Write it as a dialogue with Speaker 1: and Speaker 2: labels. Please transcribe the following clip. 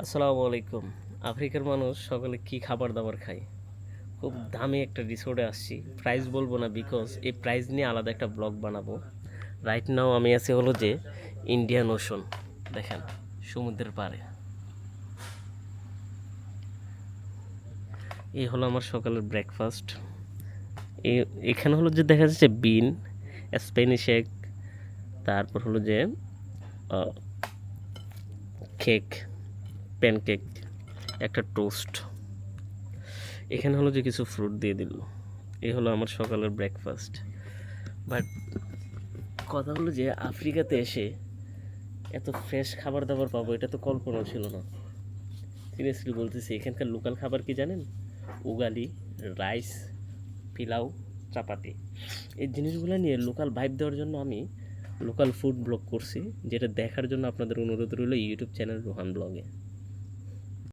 Speaker 1: আসসালামু আলাইকুম। আফ্রিকার মানুষ সকালে কি খাবার দাবার খায়? খুব দামি একটা রিসোর্টে আসছি। প্রাইস বলবো না, বিকজ এই প্রাইস নিয়ে আলাদা একটা ব্লগ বানাবো। রাইট নাও আমি আছি হলো যে ইন্ডিয়ান ওশন। দেখেন, সমুদ্রের পাড়ে। এই হলো আমার সকালের ব্রেকফাস্ট। এখানে হলো যে দেখা যাচ্ছে বিন, স্প্যানিশ এগ, তারপর হলো যে কেক, প্যানকেক, একটা টোস্ট। এখানে হলো যে কিছু ফ্রুট দিয়ে দিল। এই হলো আমার সকালের ব্রেকফাস্ট। বাট কথা হলো যে আফ্রিকাতে এসে এত ফ্রেশ খাবার দাবার পাবো এটা তো কল্পনাও ছিল না। সিরিয়াসলি বলতেছি, এখানকার লোকাল খাবার কি জানেন? উগালি, রাইস, পিলাও, চাপাতি। এই জিনিসগুলো নিয়ে লোকাল ভাইব দেওয়ার জন্য আমি লোকাল ফুড ব্লগ করছি, যেটা দেখার জন্য আপনাদের অনুরোধ রইল ইউটিউব চ্যানেল রোহান ব্লগে।